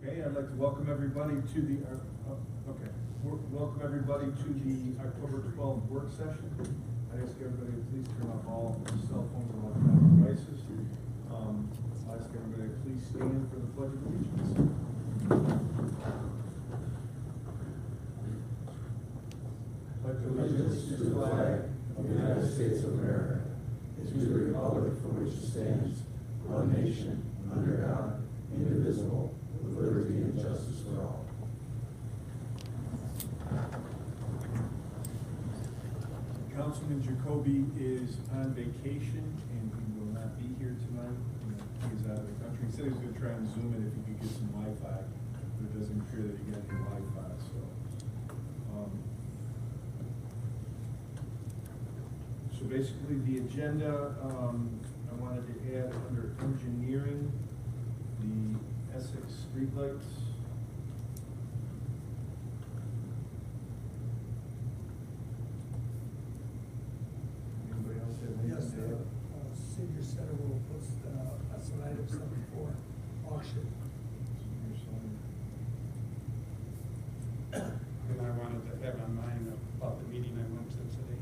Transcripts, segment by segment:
Okay, I'd like to welcome everybody to the, welcome everybody to the October 12th work session. I ask everybody to please turn off all cell phones and electronic devices. I ask everybody to please stand for the Pledge of Allegiance. Pledge allegiance to the flag of the United States of America, and to the republic for which it stands, one nation, under God, indivisible, with liberty and justice for all. Councilman Jacoby is on vacation and he will not be here tonight. He is out of the country. He said he was going to try and Zoom it if he could get some Wi-Fi, but it doesn't appear that he got any Wi-Fi. So basically, the agenda, I wanted to add under engineering, the Essex streetlights. Anybody else have anything Yes, to add? senior center will put, that's an item 74, auction. And I wanted to have on mind about the meeting I went to today.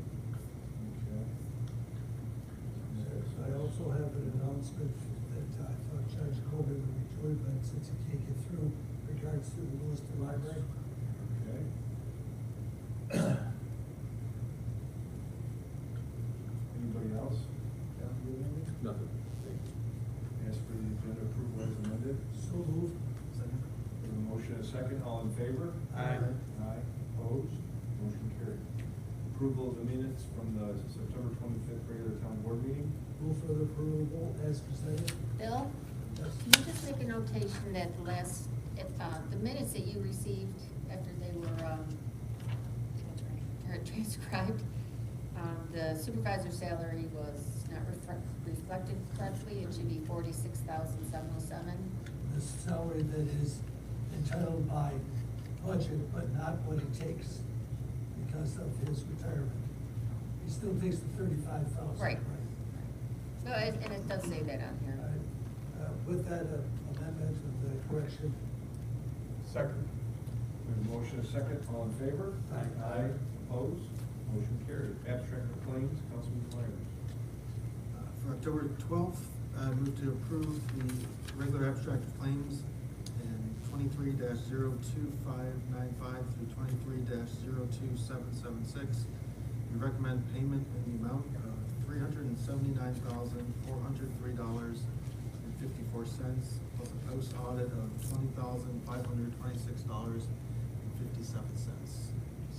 I also have an announcement that I thought Judge Kobe would be joined, but since he can't get through, in regards to the Lewiston Library. Okay. Anybody else? Yeah, you have anything? Nothing. Ask for the agenda approval as amended. So moved. Second. We have a motion and a second. All in favor? Aye. Aye. Opposed? Motion carried. Approval of the minutes from the September 25th regular town board meeting. Move for the approval as presented. Bill, Yes. can you just make a notation that the last, if, the minutes that you received after they were, or transcribed, the supervisor's salary was not reflected correctly, it should be 46,707. The salary that is entitled by budget, but not what he takes because of his retirement. He still takes the 35,000. Right. No, and it does say that on here. With that amendment of the correction. Second. We have a motion and a second. All in favor? Aye. Aye. Opposed? Motion carried. Abstract of claims, Councilman Myers. For October 12th, I move to approve the regular abstract of claims in 23-02595 through 23-02776. We recommend payment in the amount of $379,403.54, plus a post audit of $20,526.57.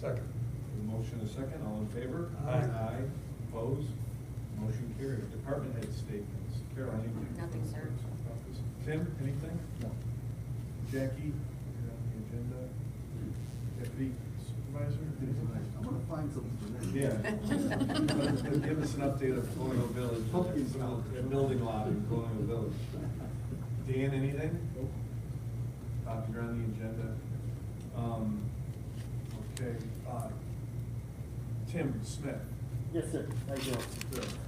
Second. A motion and a second. All in favor? Aye. Aye. Opposed? Motion carried. Department head statements. Carol, anything? Nothing, sir. Tim, anything? No. Jackie, you're on the agenda. Deputy Supervisor? I'm gonna find something for that. Yeah. Give us an update of Colonial Village, building lot in Colonial Village. Dan, anything? Nope. Bob, you're on the agenda. Okay, Tim Smith. Yes, sir. How you doing?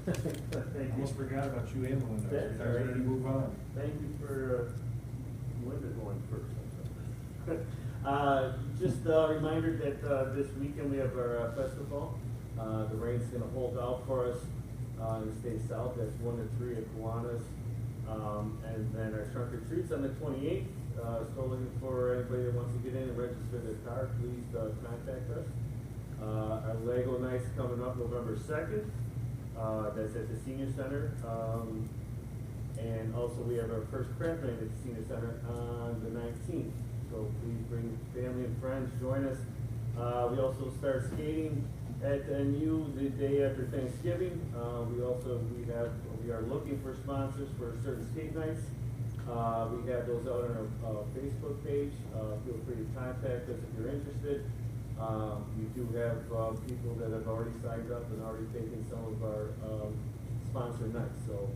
Thank you. Almost forgot about you and Melinda. That's I was ready to move on. Thank you for, Linda going first. Just a reminder that this weekend we have our festival. The rain's gonna hold out for us in the state south. That's 1 to 3 at Kiwanis. And then our trunk or treats on the 28th. Still looking for anybody that wants to get in and register their car, please contact us. Our Lego night's coming up November 2nd. That's at the senior center. And also we have our first craft night at the senior center on the 19th. So please bring family and friends, join us. We also start skating at NU the day after Thanksgiving. We are looking for sponsors for certain skate nights. We have those out on our Facebook page. Feel free to contact us if you're interested. We do have people that have already signed up and already taken some of our sponsor nights. So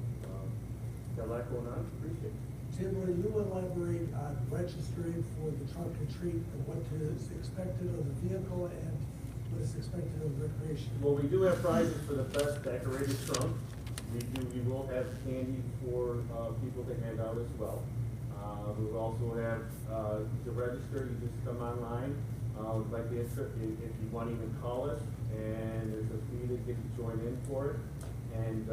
got a lot going on. Appreciate it. Tim, will you elaborate on registering for the trunk or treat and what is expected of the vehicle and what is expected of recreation? Well, we do have prizes for the best decorated trunk. We will have candy for people to hand out as well. We'll also have, to register, you just come online. We'd like the if you want to even call us, and there's a fee to get you joined in for it. And,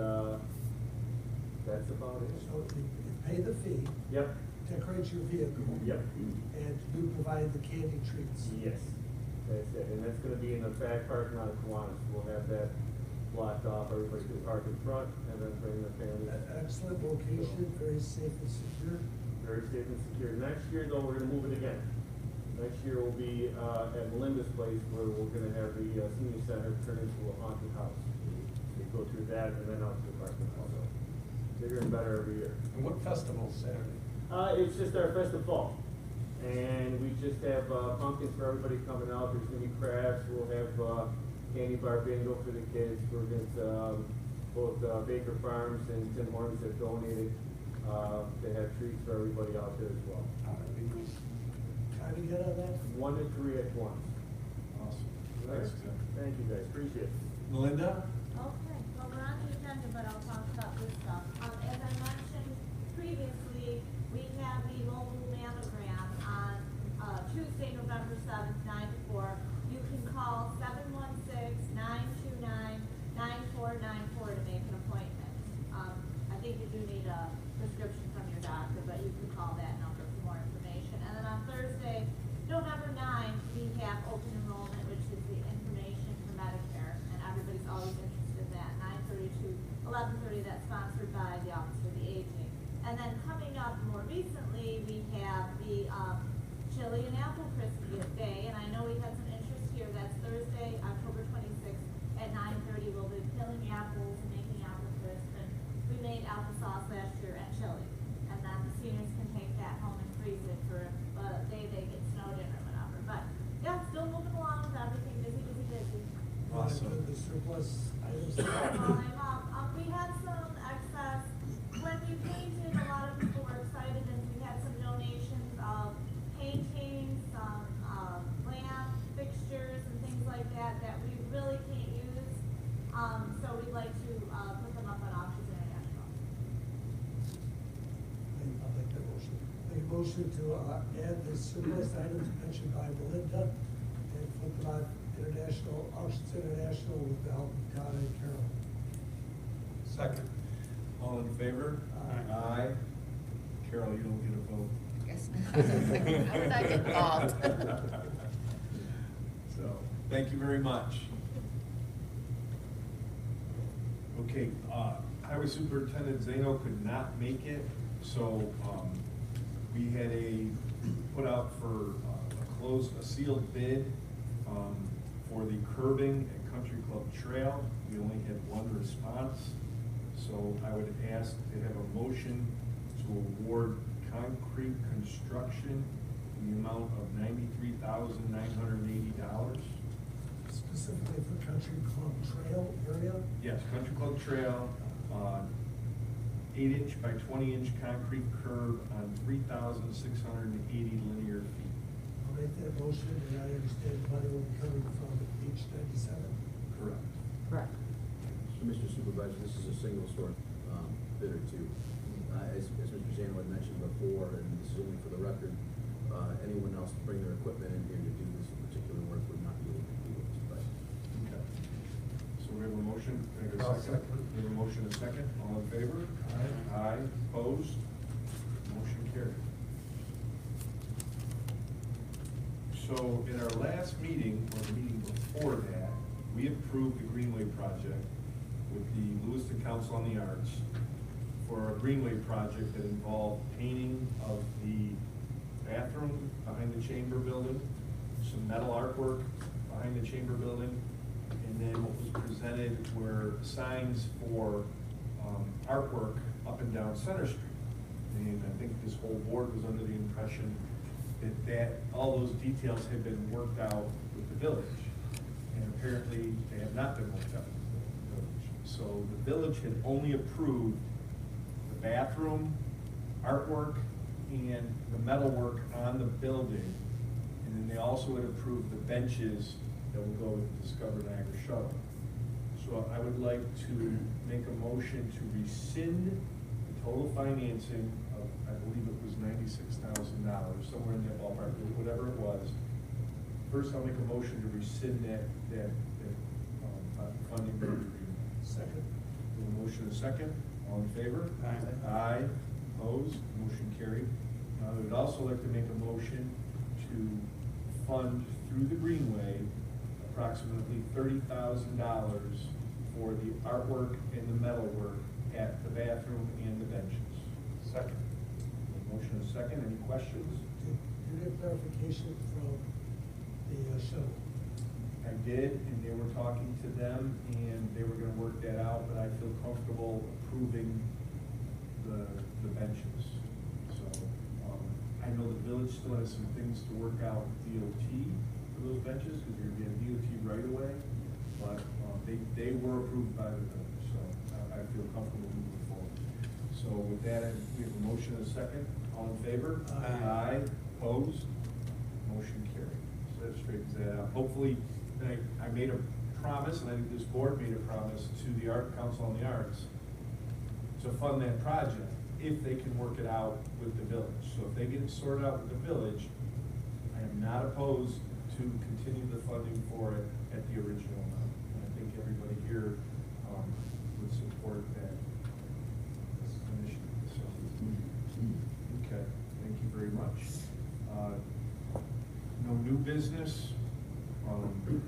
that's about it. So you pay the fee, Yep, decorate your vehicle. yep. And you provide the candy treats. Yes, that's it, and that's gonna be in the back parking lot of Kiwanis. We'll have that blocked off, everybody can park in front, and then bring their families. Excellent location, very safe and secure. Very safe and secure. Next year, though, we're gonna move it again. Next year will be, at Melinda's place, where we're gonna have the, senior center turn into a haunted house. We go through that, and then out to the parking lot, so bigger and better every year. And what festival Saturday? It's just our festival, and we just have pumpkins for everybody coming out. There's gonna be crafts. We'll have candy bar bingo for the kids. We're gonna both Baker Farms and Tim Hortons have donated to have treats for everybody out there as well. Try to get on that. 1 to 3 at once. Awesome. All right? Thanks, Tim. Thank you guys. Appreciate it. Melinda? Okay, well, we're on the agenda, but I'll talk about this stuff. As I mentioned previously, we have the mobile mammogram on, Tuesday, November 7th, 9 to 4. You can call 716-929-9494 to make an appointment. I think you do need a prescription from your doctor, but you can call that number for more information. And then on Thursday, November 9th, we have open enrollment, which is the information for Medicare, and everybody's always interested in that, 9:30 to 11:30, that's sponsored by the Office of the Aging. And then coming up more recently, we have the chili and apple crispy day, and I know we had some interest here. That's Thursday, October 26th at 9:30. We'll be peeling the apples and making apple crisp, and we made applesauce last year at chili. And then the seniors can take that home and freeze it for the day they get snowed in or whatever. But yeah, still moving along with everything, busy, busy, busy. Awesome. The surplus items. We had some excess, when we painted, a lot of people were excited, and we had some donations of painting, some, lamp fixtures and things like that, that we really can't use. So we'd like to, put them up on Auctions International. I'll make that motion. Make a motion to add the surplus items mentioned by Melinda and put them on International, Auctions International with the help of Donna and Carol. Second. All in favor? Aye. Aye. Carol, you don't get a vote. Yes. How did I get involved? So, thank you very much. Okay, Highway Superintendent Zeno could not make it, so, we had put out for a sealed bid, for the curbing at Country Club Trail. We only had one response, so I would ask to have a motion to award concrete construction in the amount of $93,980. Specifically for Country Club Trail area. Yes, Country Club Trail, 8-inch by 20-inch concrete curb on 3,680 linear feet. I'll make that motion, and I understand the money will be coming from H97. Correct. Correct. Mr. Supervisor, this is a single source bidder too. As Mr. Zano had mentioned before, and this is only for the record, anyone else to bring their equipment in here to do this particular work would not be able to do this price. Okay. So we have a motion, can I get a I'll second? second. We have a motion, a second, all in favor? Aye. Aye, opposed? Motion carried. So in our last meeting, or the meeting before that, we approved the Greenway project with the Lewiston Council on the Arts for a Greenway project that involved painting of the bathroom behind the chamber building, some metal artwork behind the chamber building, and then what was presented were signs for artwork up and down Center Street. And I think this whole board was under the impression that all those details had been worked out with the village. And apparently, they have not been worked out with the village. So the village had only approved the bathroom, artwork, and the metalwork on the building. And then they also had approved the benches that will go with the Discover Niagara shuttle. So I would like to make a motion to rescind the total financing of I believe it was $96,000, somewhere in that ballpark, whatever it was. First, I'll make a motion to rescind that funding agreement. Second. A motion and a second, all in favor? Aye. Aye, opposed, motion carried. I would also like to make a motion to fund through the Greenway approximately $30,000 for the artwork and the metalwork at the bathroom and the benches. Second. A motion and a second, any questions? Did you get clarification from the shuttle? I did, and they were talking to them, and they were gonna work that out, but I feel comfortable approving the benches. So, I know the village still has some things to work out with DOT for those benches, because you're getting DOT right away, but, they were approved by the village, so I feel comfortable moving forward. So with that, we have a motion and a second, all in favor? Aye. Aye, opposed, motion carried. So that straightens that out. Hopefully, and I made a promise, and I think this board made a promise to the Art Council on the Arts to fund that project if they can work it out with the village. So if they get it sorted out with the village, I am not opposed to continue the funding for it at the original amount. And I think everybody here would support that initiative. So, okay, thank you very much. No new business. Under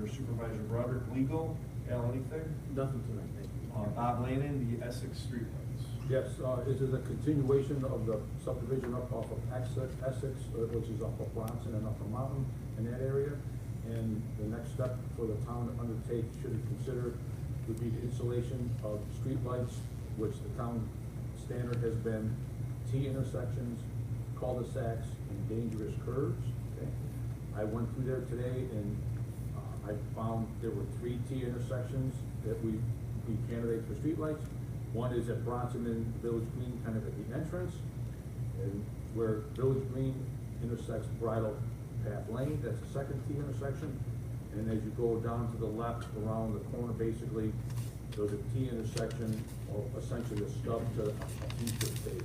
Supervisor Broderick, legal. Al, anything? Nothing tonight, thank you. Bob Lannon, the Essex streetlights. Yes, this is a continuation of the subdivision up off of Essex, which is off of Bronson and up a mountain in that area. And the next step for the town to undertake, should it consider, would be the installation of streetlights, which the town standard has been T intersections, cul-de-sacs, and dangerous curves. Okay? I went through there today and I found there were 3 T intersections that we candidate for streetlights. One is at Bronson and Village Green, kind of at the entrance, and where Village Green intersects Bridle Path Lane, that's the second T intersection. And as you go down to the left around the corner, basically, there's a T intersection, or essentially a stub to a future phase.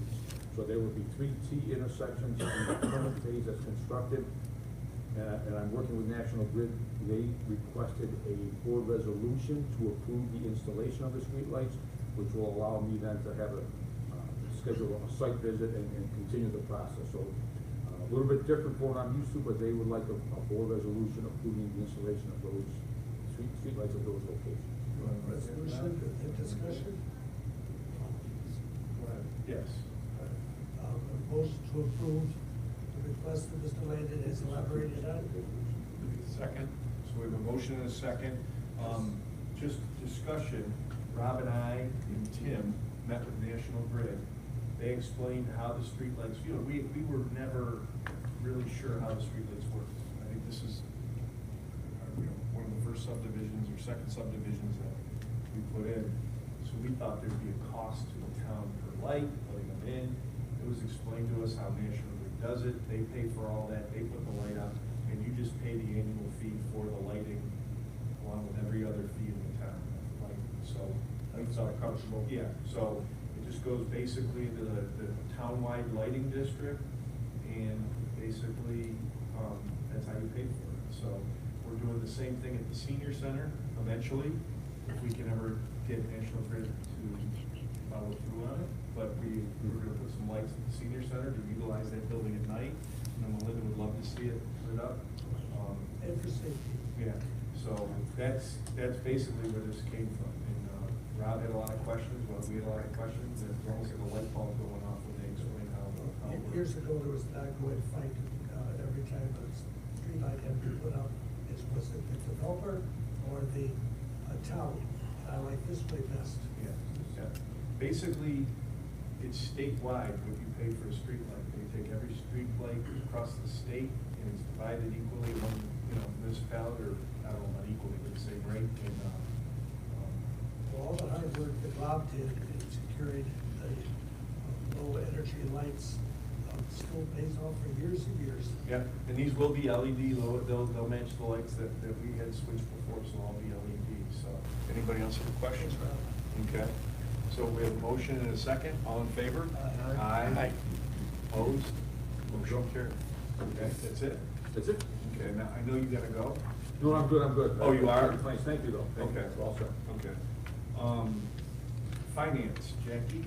So there will be 3 T intersections in the current phase that's constructed. And I'm working with National Grid. They requested a board resolution to approve the installation of the streetlights, which will allow me then to have schedule a site visit and continue the process. So a little bit different from what I'm used to, but they would like a board resolution approving the installation of those streetlights at those locations. Resolution, and discussion? Yes. A motion to approve the request of Mr. Landon as elaborated on. Second. So we have a motion and a second. Just discussion, Rob and I and Tim met with National Grid. They explained how the streetlights, we were never really sure how the streetlights worked. I think this is, one of the first subdivisions or second subdivisions that we put in. So we thought there'd be a cost to the town per light, putting them in. It was explained to us how National Grid does it. They pay for all that, they put the light up, and you just pay the annual fee for the lighting along with every other fee in the town. So we thought comfortable, yeah. So it just goes basically to the townwide lighting district, and basically, that's how you pay for it. So we're doing the same thing at the senior center eventually, if we can ever get National Grid to follow through on it. But we're gonna put some lights at the senior center to utilize that building at night, and Melinda would love to see it lit up. And for safety. Yeah, so that's basically where this came from. And Rob had a lot of questions, well, we had a lot of questions, and it's almost like a light bulb going off when they explain how it works. Years ago, there was an ongoing fight, every time a streetlight had been put up, was it the developer or the town? I like this way best. Yeah, yeah. Basically, it's statewide what you pay for a streetlight. They take every streetlight across the state and it's divided equally among, municipality, or I don't know, not equally, but the same rate. And All the hard work that Rob did in securing the low energy lights still pays off for years and years. yeah, and these will be LED. They'll match the lights that we had switched before, so all be LED. So, anybody else have a question? Okay. So we have a motion and a second. All in favor? Aye. Aye. Opposed? Motion carried. Okay, that's it? That's it? Okay, now, I know you gotta go. No, I'm good, I'm good. Oh, you are? Thanks, thank you though. Thank you. Okay. We're all set. Okay. Finance, Jackie?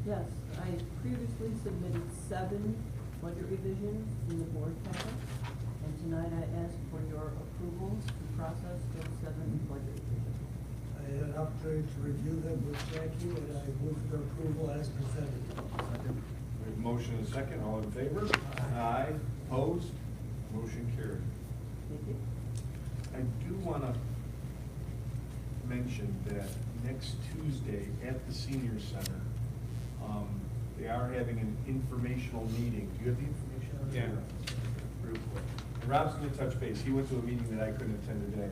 Yes, I previously submitted 7 budget revisions in the board packet, and tonight I ask for your approval to process those 7 budget revisions. I had an opportunity to review them with Jackie, and I move for approval as presented. We have a motion and a second. All in favor? Aye. Opposed? Motion carried. Thank you. I do want to mention that next Tuesday at the senior center, they are having an informational meeting. Do you have the information on that? Yeah. Real quick. And Rob's going to touch base. He went to a meeting that I couldn't attend today.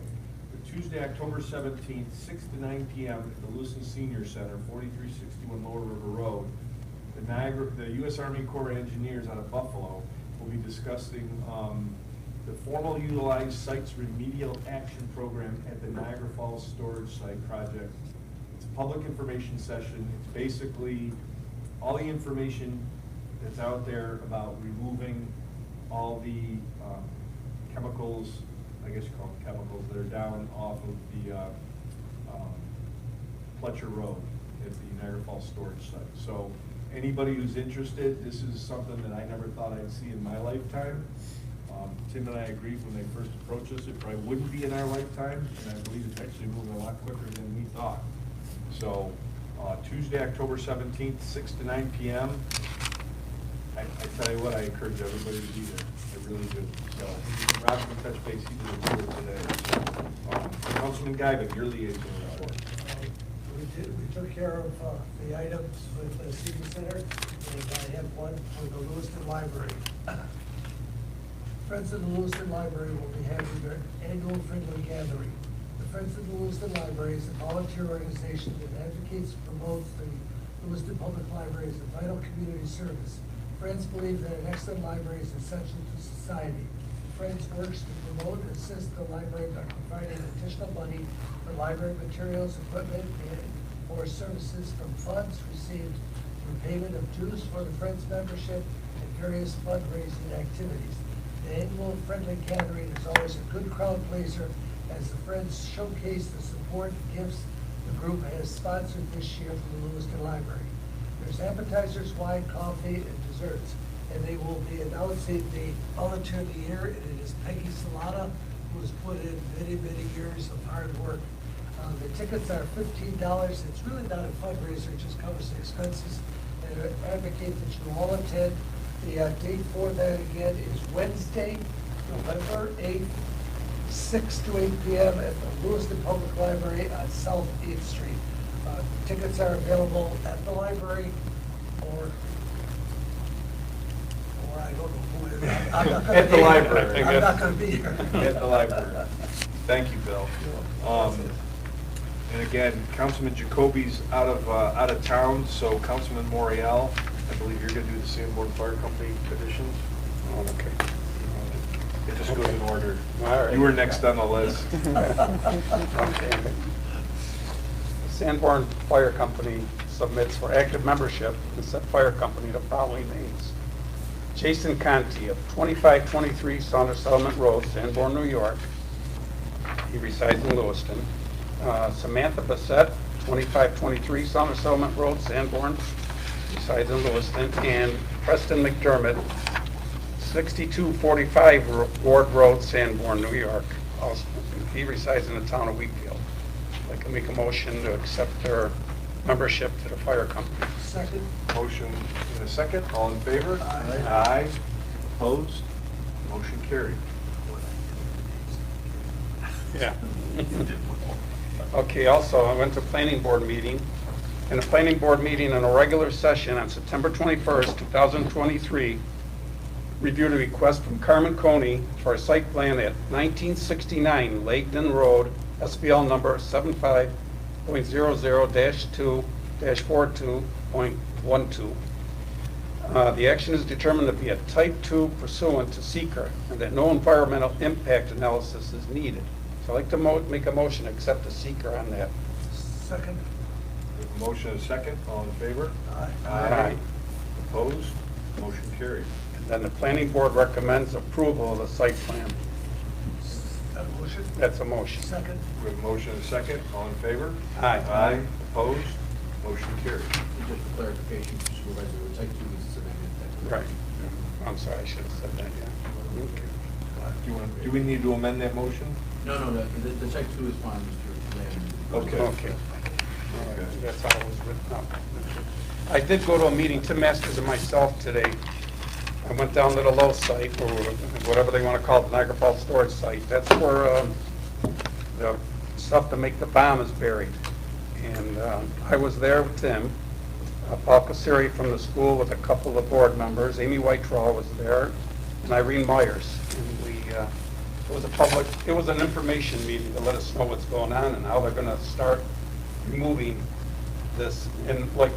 But Tuesday, October 17th, 6 to 9 p.m. at the Lewiston Senior Center, 4361 Lower River Road. The U.S. Army Corps of Engineers out of Buffalo will be discussing the formal utilized sites remedial action program at the Niagara Falls Storage Site project. It's a public information session. It's basically all the information that's out there about removing all the chemicals, I guess you call them chemicals, that are down off of the Fletcher Road at the Niagara Falls Storage Site. So anybody who's interested, this is something that I never thought I'd see in my lifetime. Tim and I agreed when they first approached us, it probably wouldn't be in our lifetime, and I believe it's actually moving a lot quicker than we thought. So Tuesday, October 17th, 6 to 9 p.m. I tell you what, I encourage everybody to be there. I really do. So Rob can touch base, he did a tour today. So, Councilman Guyman, your liaison report. We took care of the items with the senior center, and I have one for the Lewiston Library. Friends of the Lewiston Library will be having their annual friendly gathering. The Friends of the Lewiston Library is a volunteer organization that advocates and promotes the Lewiston Public Library as a vital community service. Friends believe that an excellent library is essential to society. Friends works to promote and assist the library by providing additional money for library materials, equipment, and or services from funds received through payment of dues for the Friends membership and various fundraising activities. The annual friendly gathering is always a good crowd pleaser as the Friends showcase the support and gifts the group has sponsored this year for the Lewiston Library. There's appetizers, wine, coffee, and desserts, and they will be announcing the volunteer of the year, and it is Peggy Solana, who has put in many, many years of hard work. The tickets are $15. It's really not a fundraiser, it just covers the expenses, and I advocate that you all attend. The date for that again is Wednesday, November 8th, 6 to 8 p.m. at the Lewiston Public Library on South 8th Street. Tickets are available at the library or I don't know who it is. I'm not gonna At the be here. library. I'm not going to be here. At the library. Thank you, Bill. And again, Councilman Jacoby's out of town, so Councilman Morial, I believe you're going to do the Sanborn Fire Company petitions. Oh, okay. It just goes in order. All right. You were next on the list. Okay. Sanborn Fire Company submits for active membership in said fire company the following names. Jason Conti of 2523 Saunders Settlement Road, Sanborn, New York. He resides in Lewiston. Samantha Bassett, 2523 Saunders Settlement Road, Sanborn, resides in Lewiston. And Preston McDermott, 6245 Ward Road, Sanborn, New York. Also, he resides in the town of Wheatfield. I can make a motion to accept their membership to the fire company. Second. Motion in a second. All in favor? Aye. Aye. Opposed? Motion carried. Yeah. Okay, also, I went to planning board meeting. In a planning board meeting in a regular session on September 21st, 2023, reviewed a request from Carmen Coney for a site plan at 1969 Lagden Road, SBL number 75.00-2-42.12. The action is determined to be a type 2 pursuant to seeker and that no environmental impact analysis is needed. So I'd like to make a motion to accept the seeker on that. Second. We have a motion and a second, all in favor? Aye. Opposed? Motion carried. And then the planning board recommends approval of the site plan. That motion? That's a motion. Second? We have a motion and a second, all in favor? Aye. Aye. Opposed? Motion carried. Just for clarification, Supervisor, the type 2 is amended. Right. I'm sorry, I should have said that, yeah. Okay. Do we need to amend that motion? No, the type 2 is fine, Mr. Mayor. Okay. Okay. All right, that's how it was written up. I did go to a meeting, Tim Masters and myself today. I went down to the low site, or whatever they want to call it, Niagara Falls storage site. That's where the stuff to make the bomb is buried. And I was there with Tim, Paul Caseri from the school with a couple of board members. Amy Whitetraw was there, and Irene Myers. And it was an information meeting to let us know what's going on and how they're going to start removing this. And like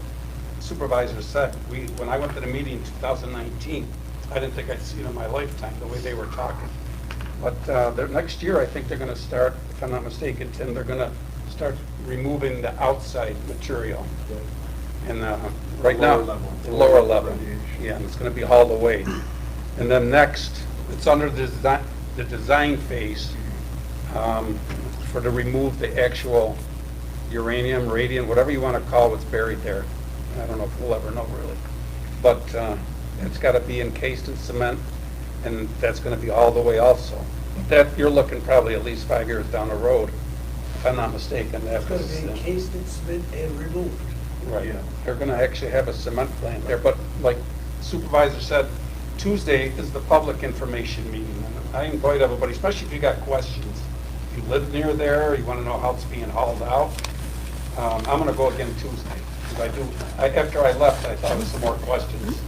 Supervisor said, when I went to the meeting in 2019, I didn't think I'd seen it in my lifetime, the way they were talking. But next year, I think they're going to start, if I'm not mistaken, Tim, they're going to start removing the outside material. And right now, Lower level. the lower level. Yeah, and it's going to be hauled away. And then next, it's under the design phase for to remove the actual uranium, radium, whatever you want to call what's buried there. I don't know if we'll ever know really. But it's got to be encased in cement, and that's going to be all the way also. That you're looking probably at least 5 years down the road, if I'm not mistaken. It's going to be encased in cement and removed. Right. Yeah. They're going to actually have a cement plant there, but like Supervisor said, Tuesday is the public information meeting. And I invite everybody, especially if you got questions. If you live near there, you want to know how it's being hauled out. I'm going to go again Tuesday. After I left, I thought of some more questions.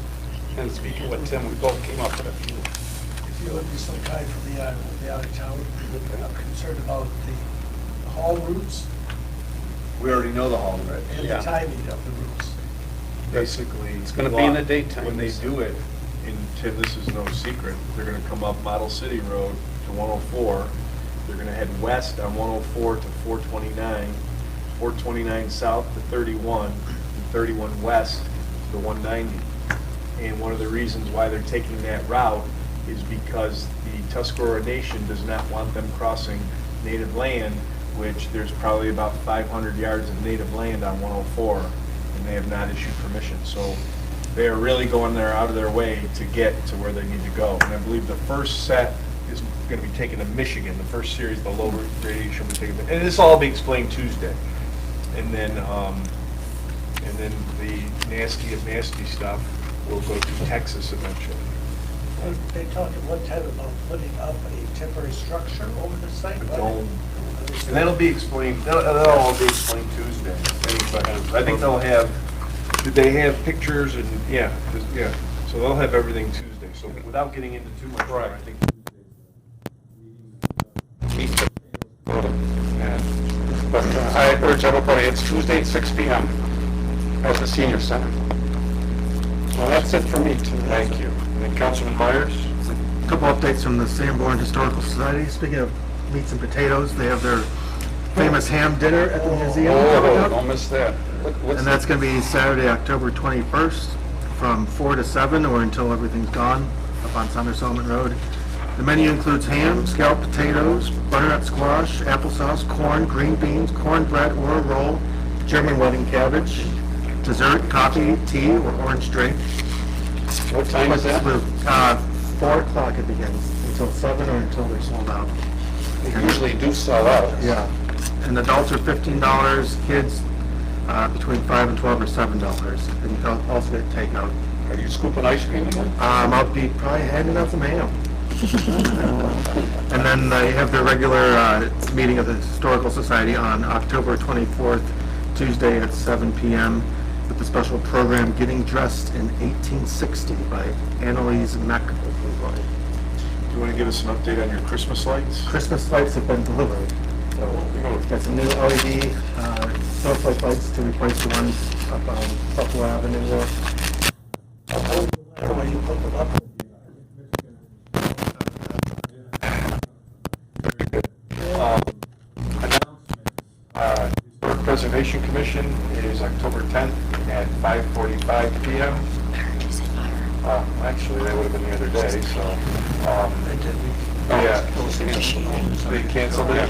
And speaking with Tim, we both came up with a few. If you would be so kind for the out of town, I'm concerned about the haul routes We already know the haul, right? and Yeah. the timing of the routes. Basically. It's gonna be in the daytime. When they do it, and Tim, this is no secret, they're gonna come up Model City Road to 104. They're gonna head west on 104 to 429, 429 south to 31, and 31 west to 190. And one of the reasons why they're taking that route is because the Tuscarora Nation does not want them crossing native land, which there's probably about 500 yards of native land on 104, and they have not issued permission. So they're really going there out of their way to get to where they need to go. And I believe the first set is going to be taken to Michigan. The first series, the low radiation, will be taken. And this will all be explained Tuesday. And then the nasty of nasty stuff will go to Texas eventually. They talked at one time about putting up a temporary structure over the site. A dome. And that'll be explained, that'll all be explained Tuesday. Any questions? I think they'll have, did they have pictures and, yeah, so they'll have everything Tuesday. So without getting into too much more, I think But I urge everybody, it's Tuesday at 6 p.m. at the senior center. Well, that's it for me tonight. Thank you. And then Councilman Myers? A couple updates from the Sanborn Historical Society. Speaking of meats and potatoes, they have their famous ham dinner at the museum coming Oh, up. don't miss that. And that's going to be Saturday, October 21st, from 4 to 7, or until everything's gone, up on Saunders Solomon Road. The menu includes ham, scalloped potatoes, butternut squash, applesauce, corn, green beans, cornbread or a roll, German wedding cabbage, dessert, coffee, tea, or orange drink. What time is that? 4 o'clock it begins, until 7 or until they're sold out. They usually do sell out. Yeah. And adults are $15, kids between 5 and 12 are $7. And you can also get takeout. Are you scooping ice cream again? I'll be probably handing out some ham. And then they have their regular meeting of the Historical Society on October 24th, Tuesday at 7 p.m. with the special program Getting Dressed in 1860 by Annalise Meck. Do you want to give us an update on your Christmas lights? Christmas lights have been delivered. So we've got some new LED snowflake lights to replace the ones up on Buffalo Avenue. Where you put them up. President Conservation Commission is October 10th at 5:45 PM. Actually, that would have been the other day, so, yeah, they canceled it,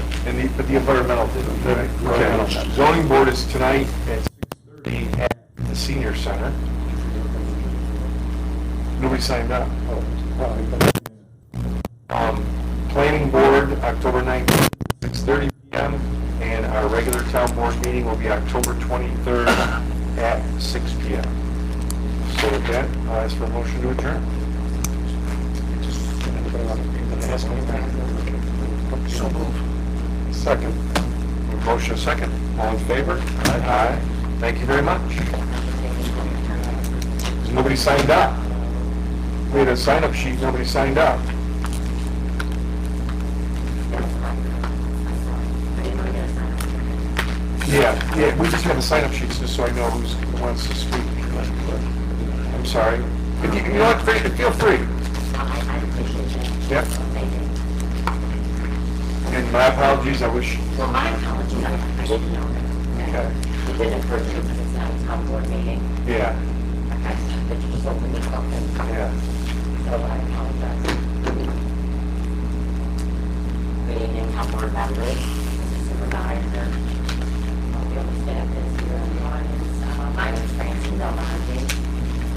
but the environmental didn't, right? Okay. Zoning Board is tonight at 6:30 at the Senior Center. Nobody signed up. Planning Board, October 19th, 6:30 PM, and our regular town board meeting will be October 23rd at 6 PM. So with that, I'll ask for a motion to adjourn. So moved. Second. Motion second. All in favor? Aye. Thank you very much. Nobody signed up. We had a sign-up sheet, nobody signed up. Yeah, we just have the sign-up sheets just so I know who wants to speak. I'm sorry. If you want to, feel free. Yeah. And my apologies, I wish. Well, my apologies, I didn't know that. Okay. We did it for you because it's not a town board meeting. Yeah. Okay, but you just opened it up and. Yeah. So I apologize. Good evening, town board members, Mr. Supervisor. The other staff is here in the audience. My name is Francine Belmonte.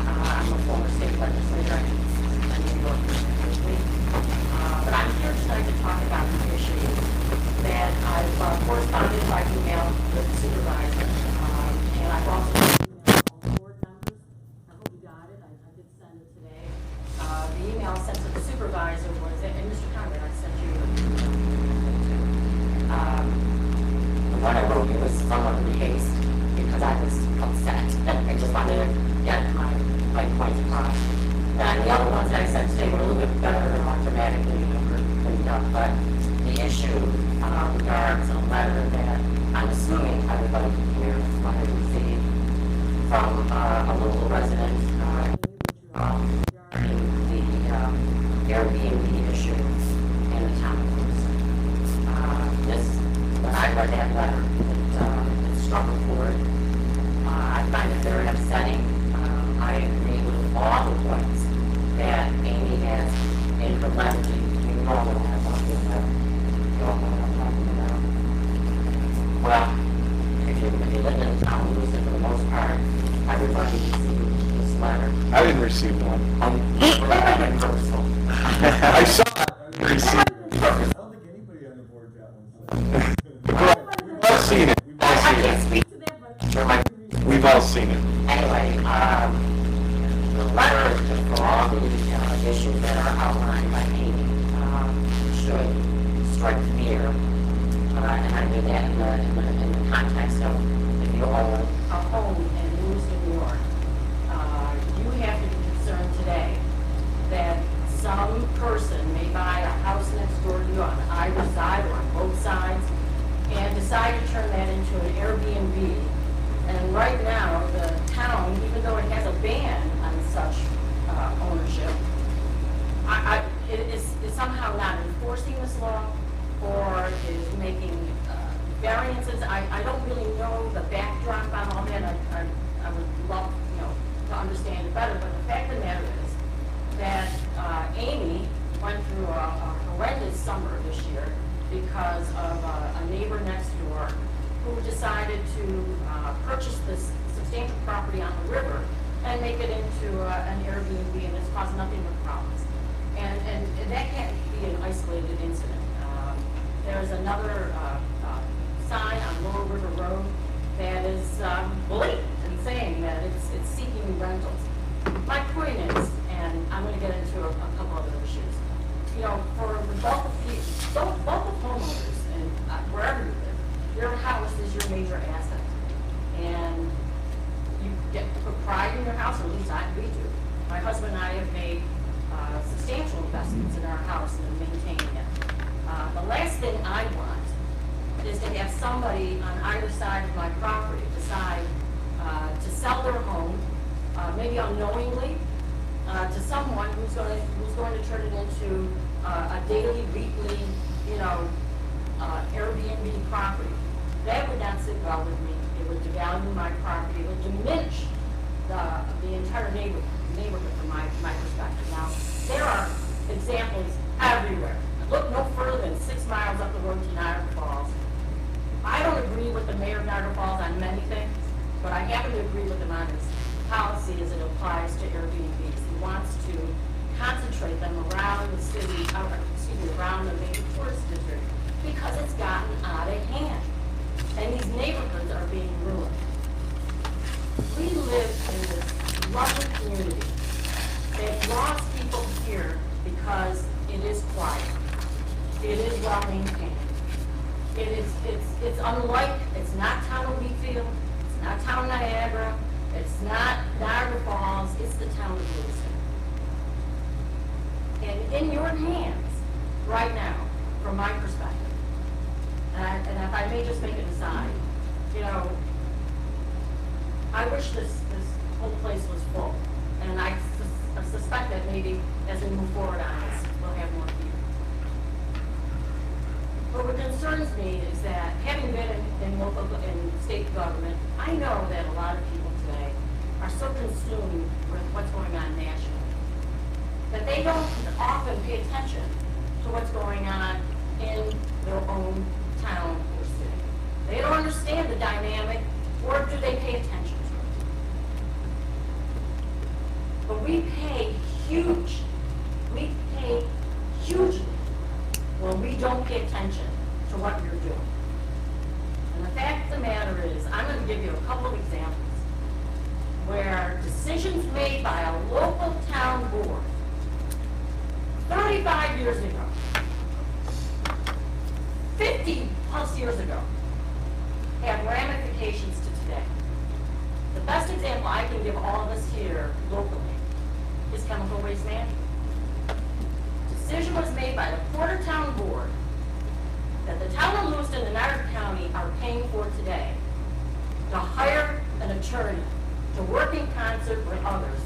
I'm a former state legislator in New York, but I'm here tonight to talk about the issue that I've corresponded by email with the supervisor, and I've also emailed all the board members. I hope you got it. I did send it today. The email sent to the supervisor was, and Mr. Conrad, I sent you the one I wrote you was somewhat in haste because I was upset. I just wanted to get my points across. And the other ones that I sent today were a little bit better and more dramatically cleaned up, but the issue regards a letter that I'm assuming everybody here might have received from a local resident regarding the Airbnb issue in the town of Lewiston. When I read that letter, it struck a chord. I find it very upsetting. I agree with all the points that Amy has in her letter to you. You know what I'm talking about. Well, if you live in the town of Lewiston, for the most part, everybody received this letter. I didn't receive one. I saw it. I received it. I don't think anybody on the board got one. We've all seen it. I can't speak to that, but We've all seen it. anyway, the letter for all the issues that are outlined by Amy should strike fear. And I mean that in the context of if you own a home in Lewiston, New York, you have to be concerned today that some person may buy a house next door to you on either side or on both sides and decide to turn that into an Airbnb. And right now, the town, even though it has a ban on such ownership, it is somehow not enforcing this law or is making variances. I don't really know the backdrop on all that. I would love, to understand it better. But the fact of the matter is that Amy went through a horrendous summer this year because of a neighbor next door who decided to purchase this substantial property on the river and make it into an Airbnb, and it's caused nothing but problems. And that can't be an isolated incident. There's another sign on Lower River Road that is blatant and saying that it's seeking rentals. My point is, and I'm going to get into a couple other issues. For the bulk of homeowners and wherever you live, your house is your major asset, and you get to put pride in your house. Or at least we do. My husband and I have made substantial investments in our house and maintaining it. The last thing I want is to have somebody on either side of my property decide to sell their home, maybe unknowingly, to someone who's going to turn it into a daily, weekly, Airbnb property. That would not sit well with me. It it would devalue my property, it would diminish the entire neighborhood from my perspective. Now, there are examples everywhere. Look no further than 6 miles up the road to Niagara Falls. I don't agree with the mayor of Niagara Falls on many things, but I happen to agree with him on his policy as it applies to Airbnbs. He wants to concentrate them around the city, around the major tourist district, because it's gotten out of hand. And these neighborhoods are being ruined. We live in this lovely community that draws people here because it is quiet. It is well maintained. It's unlike, it's not town of Wheatfield, it's not town Niagara, it's not Niagara Falls, it's the town of Lewiston. And in your hands, right now, from my perspective, and if I may just make an aside, you know, I wish this whole place was full. And I suspect that maybe as we move forward on this, we'll have more people. But what concerns me is that having been in local and state government, I know that a lot of people today are so consumed with what's going on nationally that they don't often pay attention to what's going on in their own town or city. They don't understand the dynamic, or do they pay attention to it? But we pay hugely when we don't pay attention to what you're doing. And the fact of the matter is, I'm going to give you a couple of examples where decisions made by a local town board 35 years ago, 50 plus years ago, have ramifications to today. The best example I can give all of us here locally is chemical waste management. Decision was made by the Porter Town Board that the town of Lewiston and Niagara County are paying for today to hire an attorney to work in concert with others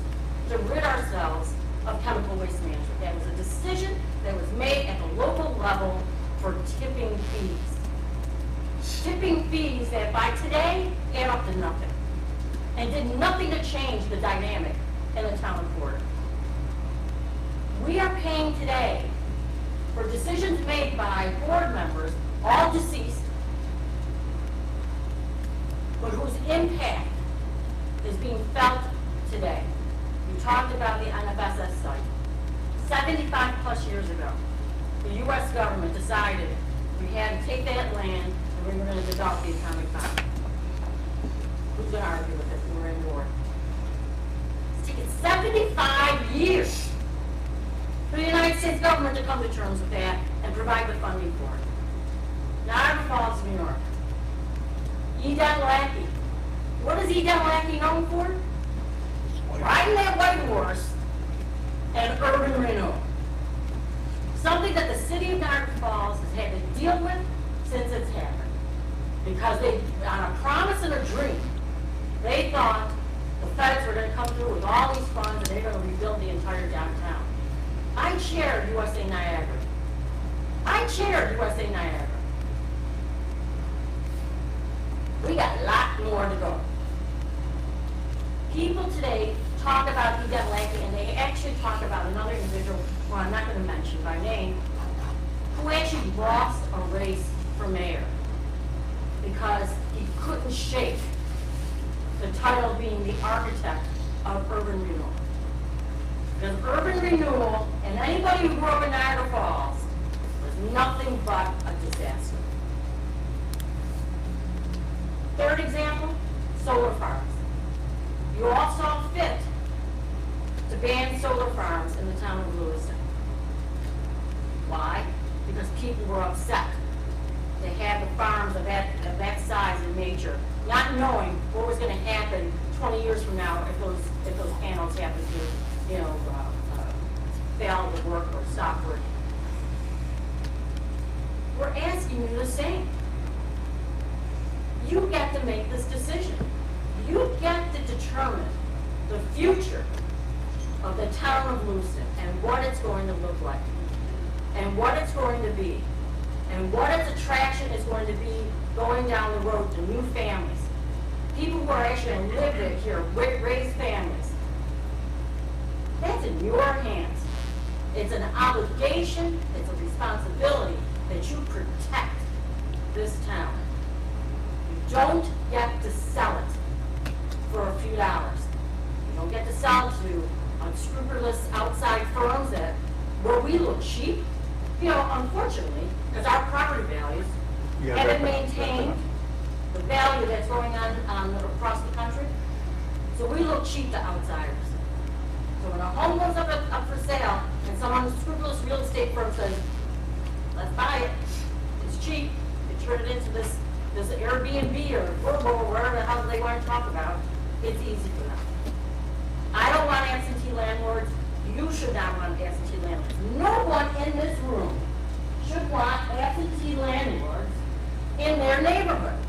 to rid ourselves of chemical waste management. That was a decision that was made at the local level for tipping fees. Tipping fees that by today add up to nothing and did nothing to change the dynamic in the town of Porter. We are paying today for decisions made by board members, all deceased, but whose impact is being felt today. We talked about the NFSS site. 75 plus years ago, the U.S. government decided we had to take that land and we were going to develop the atomic bomb. Who's going to argue with it? We're in war. It's taken 75 years for the United States government to come to terms with that and provide the funding for it. Niagara Falls, New York. Eden Lackey. What is Eden Lackey known for? Riding that white horse and urban renewal. Something that the city of Niagara Falls has had to deal with since it's happened. Because they, on a promise and a dream, they thought the feds were going to come through with all these funds and they're going to rebuild the entire downtown. I chaired USA Niagara. I chaired USA Niagara. We got a lot more to go. People today talk about Eden Lackey, and they actually talk about another individual, who I'm not going to mention by name, who actually lost a race for mayor because he couldn't shake the title of being the architect of urban renewal. Because urban renewal, and anybody who grew up in Niagara Falls, was nothing but a disaster. Third example, solar farms. You all saw fit to ban solar farms in the town of Lewiston. Why? Because people were upset. They had the farms of that size and nature, not knowing what was going to happen 20 years from now if those panels happen to, fail to work or stop working. We're asking you the same. You get to make this decision. You get to determine the future of the town of Lewiston and what it's going to look like, and what it's going to be, and what its attraction is going to be going down the road to new families, people who are actually going to live here, raise families. That's in your hands. It's an obligation, it's a responsibility that you protect this town. You don't get to sell it for a few dollars. You don't get to sell to unscrupulous outside firms where we look cheap. You know, unfortunately, because our property values haven't maintained the value that's going on across the country. So we look cheap to outsiders. So when a home goes up for sale and some unscrupulous real estate firm says, let's buy it, it's cheap, they turn it into this Airbnb or Vrbo or whatever the hell they want to talk about, it's easy for them. I don't want absentee landlords. You should not want absentee landlords. No one in this room should want absentee landlords in their neighborhood.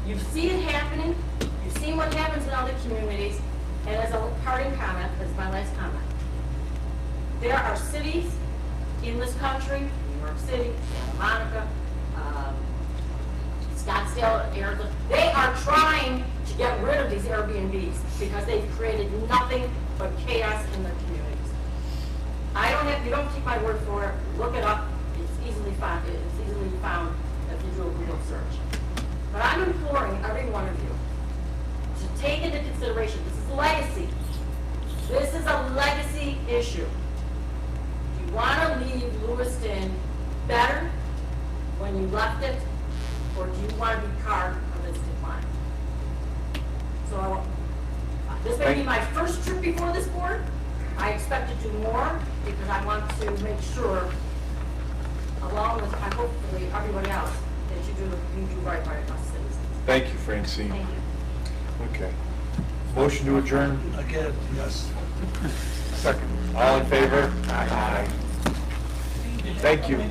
You see it happening. You've seen what happens in other communities. And as a parting comment, that's my last comment, there are cities in this country, New York City, Santa Monica, Scottsdale, Arizona, they are trying to get rid of these Airbnbs because they've created nothing but chaos in their communities. You don't take my word for it, look it up, it's easily found if you do a Google search. But I'm imploring every one of you to take into consideration, this is legacy. This is a legacy issue. Do you want to leave Lewiston better when you left it, or do you want to be part of its decline? So, this may be my first trip before this board. I expect to do more because I want to make sure, along with hopefully everybody else, that you do right by us citizens. Thank you, Francine. Thank you. Okay. Motion to adjourn? Again, yes. Second. All in favor? Aye. Thank you.